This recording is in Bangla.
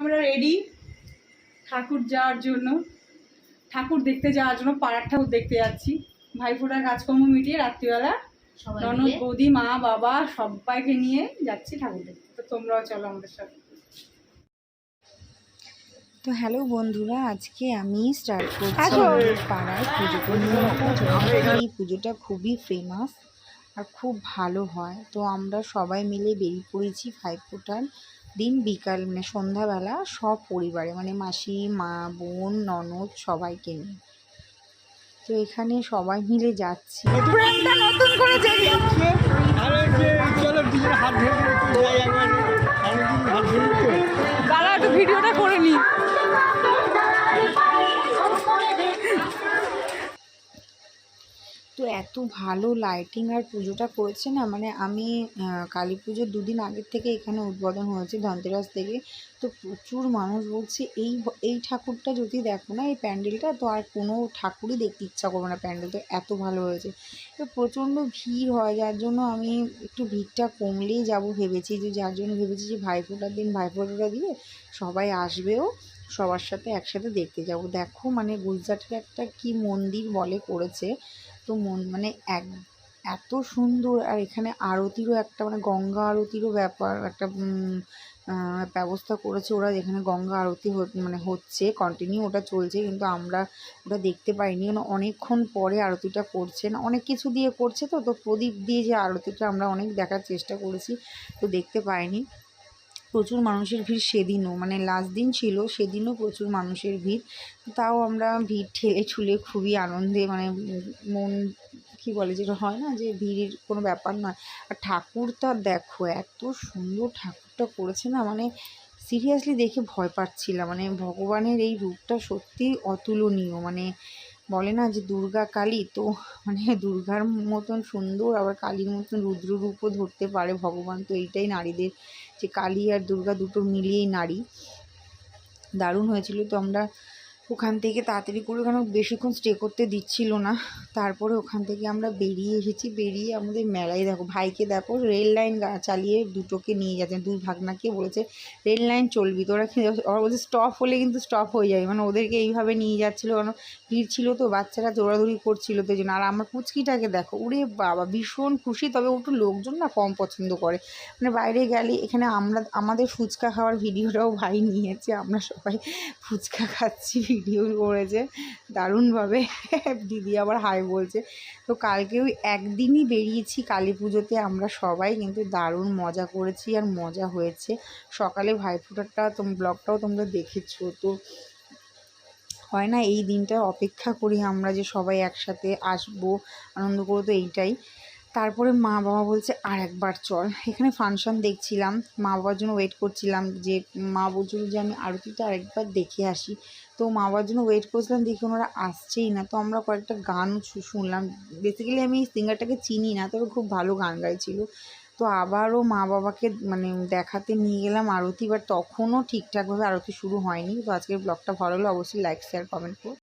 আমরা রেডি ঠাকুর যাওয়ার জন্য, ঠাকুর দেখতে যাওয়ার জন্য, পাড়ার ঠাকুর দেখতে যাচ্ছি। ভাইফোঁটার কাজকর্ম মিটিয়ে রাত্রিবেলা ননদ বৌদি মা বাবা সবাইকে নিয়ে যাচ্ছি ঠাকুর দেখতে। তো তোমরাও চলো আমাদের সাথে। তো হ্যালো বন্ধুরা, আজকে আমি স্টার্ট করছি আমাদের পাড়ায় পুজোটা নিয়ে। এই পুজোটা খুবই ফেমাস আর খুব ভালো হয়। তো আমরা সবাই মিলে বেরিয়ে পড়েছি ভাইফোঁটার দিন বিকাল মানে সন্ধ্যাবেলা সব পরিবারে, মানে মাসি মা বোন ননদ সবাইকে নিয়ে। তো এখানে সবাই মিলে যাচ্ছি। নতুন করে দাঁড়া একটু ভিডিওটা করে নি। তো এত ভালো লাইটিং আর পুজোটা করেছে না, মানে আমি কালী পুজোর দুদিন আগের থেকে এখানে উদ্বোধন হয়েছে ধনতেরাস থেকে। তো প্রচুর মানুষ বলছে এই ঠাকুরটা যদি দেখো না, এই প্যান্ডেলটা, তো আর কোনো ঠাকুরই দেখতে ইচ্ছা করবে না, প্যান্ডেলটা এত ভালো হয়েছে। তো প্রচণ্ড ভিড় হয়, যার জন্য আমি একটু ভিড়টা কমলেই যাব ভেবেছি, যার জন্য ভেবেছি যে ভাইফোঁটার দিন ভাইফোঁটাটা দিয়ে সবাই আসবেও, সবার সাথে একসাথে দেখতে যাব। দেখো মানে গুজরাটের একটা কি মন্দির বলে করেছে, তো মানে এত সুন্দর। আর এখানে আরতিরও একটা মানে গঙ্গা আরতিরও ব্যাপার একটা ব্যবস্থা করেছে ওরা, যেখানে গঙ্গা আরতি মানে হচ্ছে কন্টিনিউ, ওটা চলছে, কিন্তু আমরা ওটা দেখতে পাইনি, কারণ অনেকক্ষণ পরে আরতিটা করছেন, অনেক কিছু দিয়ে করছে। তো প্রদীপ দিয়ে যে আরতিটা আমরা অনেক দেখার চেষ্টা করেছি, তো দেখতে পাইনি। প্রচুর মানুষের ভিড় সেদিনও, মানে লাস্ট দিন ছিল সেদিনও প্রচুর মানুষের ভিড়। তাও আমরা ভিড় ঠেলে ঠুলে খুবই আনন্দে, মানে মন কী বলে, যেটা হয় না যে ভিড়ের কোনো ব্যাপার নয়। আর ঠাকুরটা দেখো এত সুন্দর ঠাকুরটা করেছে না, মানে সিরিয়াসলি দেখে ভয় পাচ্ছিলাম। মানে ভগবানের এই রূপটা সত্যি অতুলনীয়, মানে বলে না যে দুর্গা কালী, তো মানে দুর্গার মতন সুন্দর, আবার কালীর মতন রুদ্ররূপও ধরতে পারে ভগবান। তো এইটাই নারীদের, যে কালী আর দুর্গা দুটো মিলিয়েই নারী। দারুণ হয়েছিল। তো আমরা ওখান থেকে তাড়াতাড়ি করে, ওখানে বেশিক্ষণ স্টে করতে দিচ্ছিল না, তারপরে ওখান থেকে আমরা বেরিয়ে এসেছি। বেরিয়ে আমাদের মেলায় দেখো, ভাইকে দেখো রেল লাইন চালিয়ে দুটোকে নিয়ে যাচ্ছে, দুই ভাগনাকে বলেছে রেল লাইন চলবি তোরা, ওরা বলছে স্টপ হলে কিন্তু স্টপ হয়ে যাবে, মানে ওদেরকে এইভাবে নিয়ে যাচ্ছিলো, কারণ ভিড় ছিল তো, বাচ্চারা দৌড়াদৌড়ি করছিল তো জন্য। আর আমার পুচকিটাকে দেখো, ওরে বাবা ভীষণ খুশি, তবে একটু লোকজন না কম পছন্দ করে, মানে বাইরে গেলে। এখানে আমাদের ফুচকা খাওয়ার ভিডিওটাও ভাই নিয়েছে, আমরা সবাই ফুচকা খাচ্ছি, ভিডিও করেছে দারুণভাবে। দিদি আবার হাই বলছে। তো কালকেও একদিনই বেরিয়েছি কালী পুজোতে আমরা সবাই, কিন্তু দারুণ মজা করেছি আর মজা হয়েছে। সকালে ভাইফোঁটাটা ব্লগটাও তোমরা দেখেছো। তো হয় না, এই দিনটা অপেক্ষা করি আমরা যে সবাই একসাথে আসবো, আনন্দ করবো, তো এইটাই। তারপরে মা বাবা বলছে আর একবার চল, এখানে ফাংশন দেখছিলাম, মা বাবার জন্য ওয়েট করছিলাম, যে মা বলছিল যে আমি আরতিটা আরেকবার দেখে আসি। তো মা বাবার জন্য ওয়েট করছিলাম, দেখি ওনারা আসছেই না। তো আমরা কয়েকটা গান শুনলাম, বেসিক্যালি আমি এই সিঙ্গারটাকে চিনি না, তবে খুব ভালো গান গাইছিল। তো আবারও মা বাবাকে মানে দেখাতে নিয়ে গেলাম আরতি, বাট তখনও ঠিকঠাকভাবে আরতি শুরু হয়নি। তো আজকের ব্লগটা ভালো হলে অবশ্যই লাইক শেয়ার কমেন্ট করো।